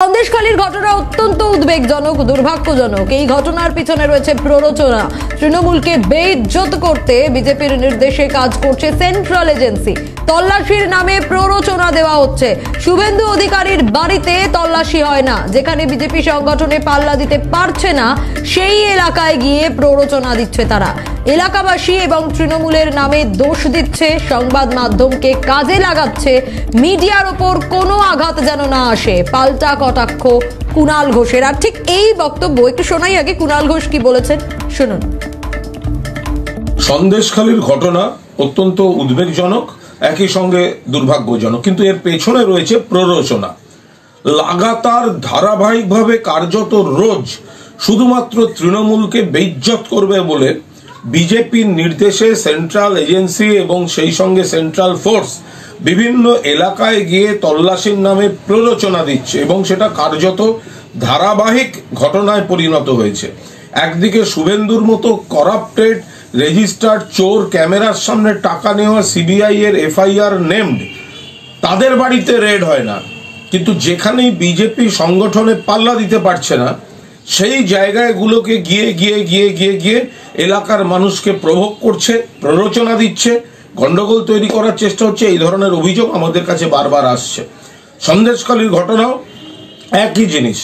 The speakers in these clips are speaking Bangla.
সন্দেশখালীর ঘটনা অত্যন্ত উদ্বেগজনক, দুর্ভাগ্যজনক। এই ঘটনার পিছনে রয়েছে প্ররোচনা। তৃণমূলকে বেইজ্জত করতে বিজেপির নির্দেশে কাজ করছে সেন্ট্রাল এজেন্সি। তল্লাশির নামে প্ররোচনা দেওয়া হচ্ছে। শুভেন্দু অধিকারীর বাড়িতে তল্লাশি হয় না। যেখানে বিজেপি সংগঠনে পাল্লা দিতে পারছে না, সেই এলাকায় গিয়ে প্ররোচনা দিচ্ছে তারা। এলাকাবাসী এবং তৃণমূলের নামে দোষ দিচ্ছে, সংবাদ মাধ্যমকে কাজে লাগাচ্ছে। মিডিয়ার ওপর কোনো আঘাত যেন না আসে, পাল্টা কটাক্ষ কুণাল ঘোষের। আর ঠিক এই বক্তব্য একটু শোনাই আগে কুণাল ঘোষ কি বলেছেন, শুনুন। সন্দেশখালীর ঘটনা অত্যন্ত উদ্বেগজনক, একই সঙ্গে দুর্ভাগ্যজনক, কিন্তু এর পেছনে রয়েছে প্ররোচনা। লাগাতার ধারাবাহিকভাবে কার্যত রোজ শুধুমাত্র তৃণমূলকে বেইজ্জত করবে বলে বিজেপির নির্দেশে সেন্ট্রাল এজেন্সি এবং সেই সঙ্গে সেন্ট্রাল ফোর্স বিভিন্ন এলাকায় গিয়ে তল্লাশির নামে প্ররোচনা দিচ্ছে এবং সেটা কার্যত ধারাবাহিক ঘটনায় পরিণত হয়েছে। একদিকে শুভেন্দুর মতো করাপ্টেড রেজিস্টার্ড চোর, ক্যামেরার সামনে টাকা নেওয়া সিবিআই এর এফআইআর নেমড, তাদের বাড়িতে রেড হয় না, কিন্তু যেখানেই বিজেপি সংগঠনে পাল্লা দিতে পারছে না সেই জায়গাগুলোকে গিয়ে গিয়ে গিয়ে গিয়ে গিয়ে এলাকার মানুষকে প্রভোগ করছে, প্ররোচনা দিচ্ছে, গন্ডগোল তৈরি করার চেষ্টা হচ্ছে। এই ধরনের অভিযোগ আমাদের কাছে বারবার আসছে। সন্দেশখালীর ঘটনাও একই জিনিস।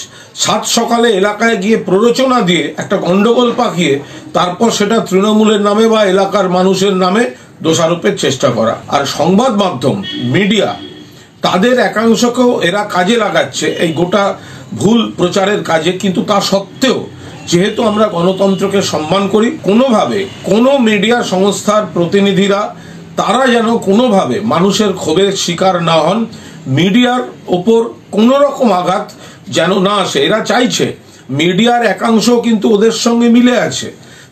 সাত সকালে এলাকায় গিয়ে প্ররোচনা দিয়ে একটা গন্ডগোল পাকিয়ে তারপর সেটা তৃণমূলের নামে বা এলাকার মানুষের নামে দোষারোপের চেষ্টা করা। আর সংবাদ মাধ্যম, মিডিয়া, তাদের একাংশকেও এরা কাজে লাগাচ্ছে এই গোটা ভুল প্রচারের কাজে। কিন্তু তা সত্ত্বেও যেহেতু আমরা গণতন্ত্রকে সম্মান করি, কোনোভাবে কোনো মিডিয়া সংস্থার প্রতিনিধিরা তারা যেন কোনোভাবে মানুষের ক্ষোভের শিকার না হন, মিডিয়ার ওপর কোনো রকম আঘাত যেন না আসে। এরা চাইছে, মিডিয়ার একাংশ কিন্তু ওদের সঙ্গে মিলে আছে,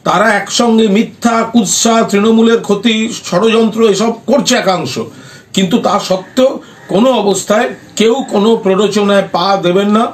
তারা একসঙ্গে মিথ্যা, কুৎসা, তৃণমূলের ক্ষতি, ষড়যন্ত্র এসব করছে একাংশ, কিন্তু তা সত্ত্বেও কোনো অবস্থায় কেউ কোনো প্ররোচনায় পা দেবেন না।